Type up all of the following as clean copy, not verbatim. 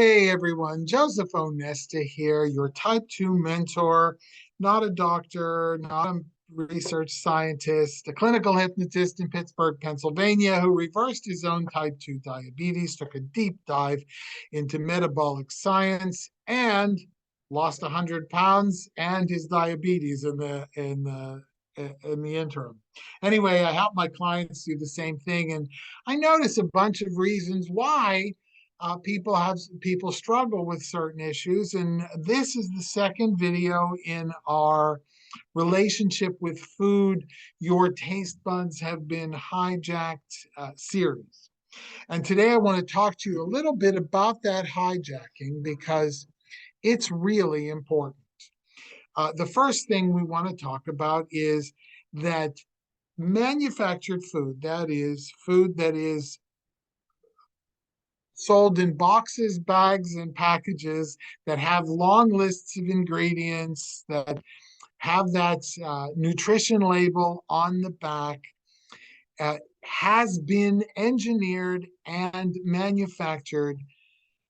Hey everyone, Joseph Onesta here, your type 2 mentor, not a doctor, not a research scientist, a clinical hypnotist in Pittsburgh, Pennsylvania, who reversed his own type 2 diabetes, took a deep dive into metabolic science, and lost 100 pounds and his diabetes in the interim. Anyway, I help my clients do the same thing, and I notice a bunch of reasons why people struggle with certain issues, and this is the second video in our relationship with food. Your taste buds have been hijacked series, and today I want to talk to you a little bit about that hijacking because it's really important. The first thing we want to talk about is that manufactured food, that is food that is sold in boxes, bags, and packages that have long lists of ingredients, that have that nutrition label on the back, has been engineered and manufactured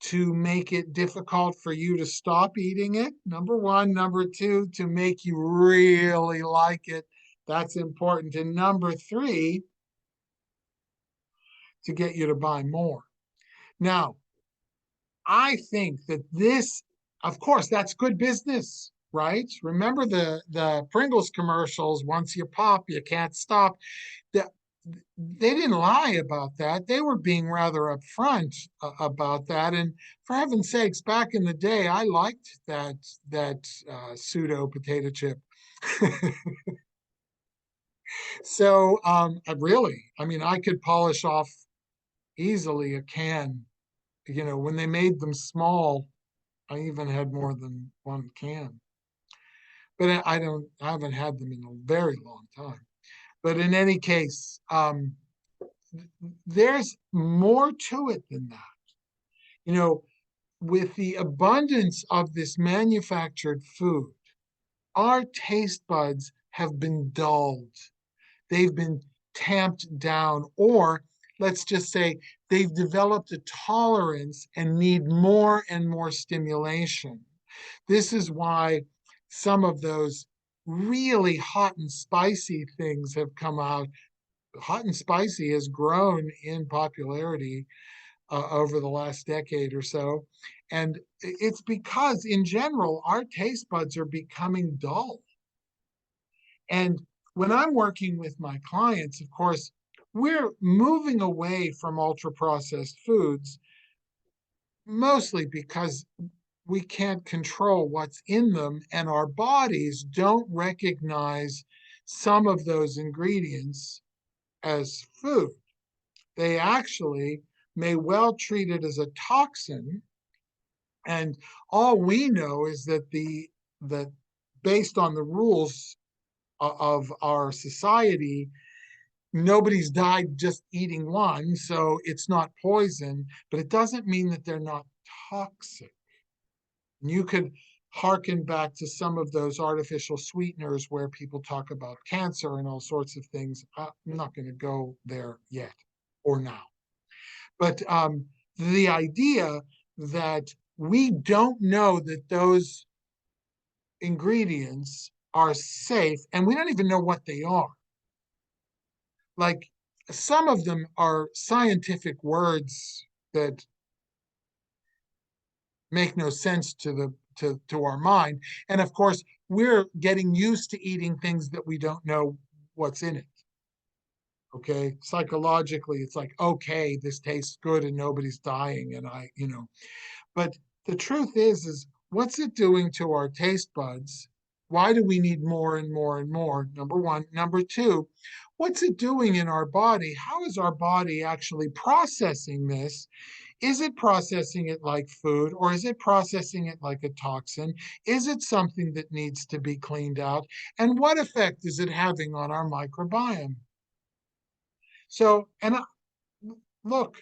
to make it difficult for you to stop eating it, number one. Number two, to make you really like it. That's important. And number three, to get you to buy more. Now, I think that this, of course, that's good business, right? Remember the Pringles commercials, once you pop, you can't stop. The, they didn't lie about that. They were being rather upfront about that. And for heaven's sakes, back in the day, I liked that pseudo potato chip. So I mean, I could polish off easily a can. When they made them small, I even had more than one can. But I haven't had them in a very long time. But in any case, there's more to it than that. You know, with the abundance of this manufactured food, our taste buds have been dulled. They've been tamped down, or let's just say they've developed a tolerance and need more and more stimulation. This is why some of those really hot and spicy things have come out. Hot and spicy has grown in popularity over the last decade or so. And it's because, in general, our taste buds are becoming dull. And when I'm working with my clients, of course, we're moving away from ultra processed foods, mostly because we can't control what's in them, and our bodies don't recognize some of those ingredients as food. They actually may well treat it as a toxin. And all we know is that based on the rules of our society, nobody's died just eating one, so it's not poison, but it doesn't mean that they're not toxic. And you could harken back to some of those artificial sweeteners where people talk about cancer and all sorts of things. I'm not going to go there yet or now. But the idea that we don't know that those ingredients are safe, and we don't even know what they are. Like, some of them are scientific words that make no sense to our mind. And of course, we're getting used to eating things that we don't know what's in it. Okay, psychologically, it's like, okay, this tastes good and nobody's dying, and but the truth is what's it doing to our taste buds? Why do we need more and more and more? Number one. Number two, what's it doing in our body? How is our body actually processing this? Is it processing it like food, or is it processing it like a toxin? Is it something that needs to be cleaned out? And what effect is it having on our microbiome? So, and look,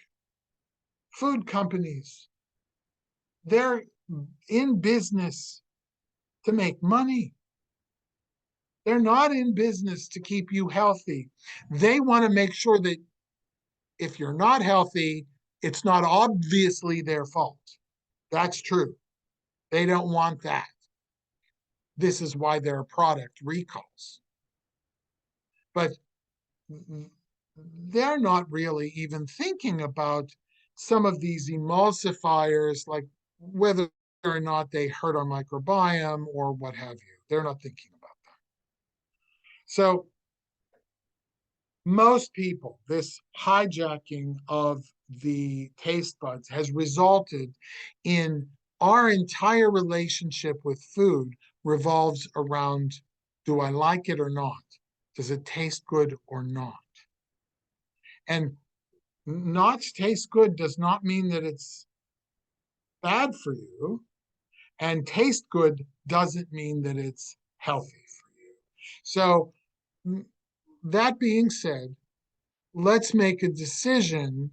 food companies, they're in business to make money. They're not in business to keep you healthy. They want to make sure that if you're not healthy, it's not obviously their fault. That's true. They don't want that. This is why there are product recalls. But they're not really even thinking about some of these emulsifiers, like whether or not they hurt our microbiome or what have you. They're not thinking about that. So most people, this hijacking of the taste buds has resulted in our entire relationship with food revolves around, do I like it or not? Does it taste good or not? And not taste good does not mean that it's bad for you, and taste good doesn't mean that it's healthy for you. So, that being said, let's make a decision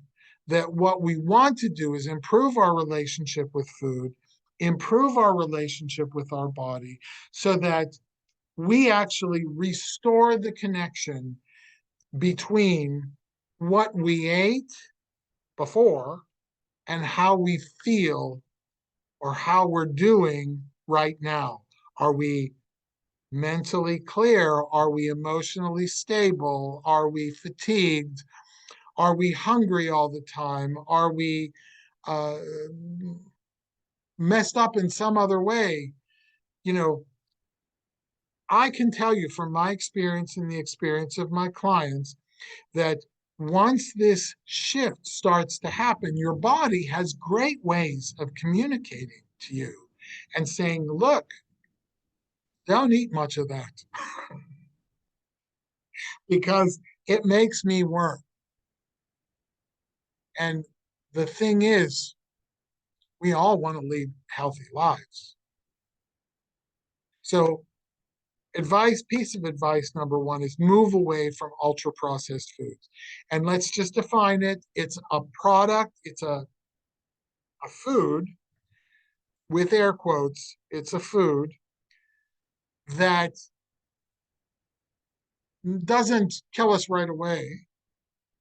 that what we want to do is improve our relationship with food, improve our relationship with our body, so that we actually restore the connection between what we ate before and how we feel or how we're doing right now. Are we mentally clear? Are we emotionally stable? Are we fatigued? Are we hungry all the time? Are we uh, messed up in some other way? You know, I can tell you from my experience and the experience of my clients that once this shift starts to happen, your body has great ways of communicating to you and saying, look, don't eat much of that because it makes me work. And the thing is, we all want to lead healthy lives. So, piece of advice number one is move away from ultra processed foods. And let's just define it. It's a product, it's a food with air quotes, it's a food that doesn't kill us right away,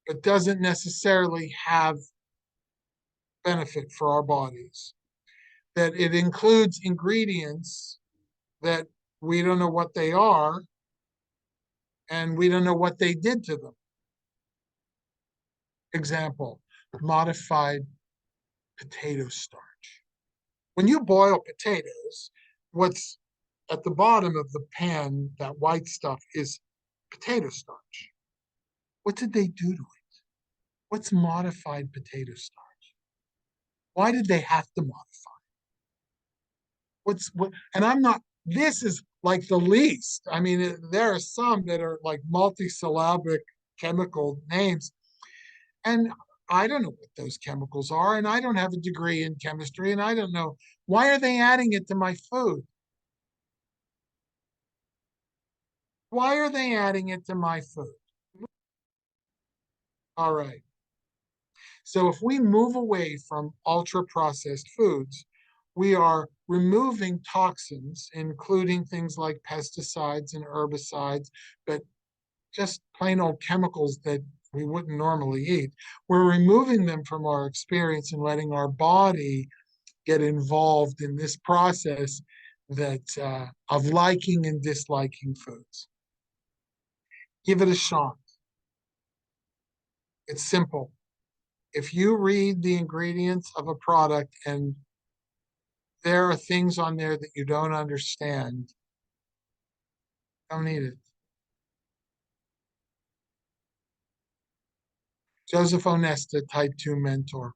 but doesn't necessarily have benefit for our bodies. That it includes ingredients that we don't know what they are and we don't know what they did to them. Example, modified potato starch. When you boil potatoes, what's at the bottom of the pan, that white stuff, is potato starch. What did they do to it? What's modified potato starch? Why did they have to modify? And I'm not, this is like the least. I mean, there are some that are like multisyllabic chemical names. And I don't know what those chemicals are. And I don't have a degree in chemistry. And I don't know. Why are they adding it to my food? Why are they adding it to my food? All right. So if we move away from ultra processed foods, we are removing toxins, including things like pesticides and herbicides, but just plain old chemicals that we wouldn't normally eat. We're removing them from our experience and letting our body get involved in this process of liking and disliking foods. Give it a shot. It's simple. If you read the ingredients of a product and there are things on there that you don't understand, don't eat it. Joseph Onesta, type 2 mentor.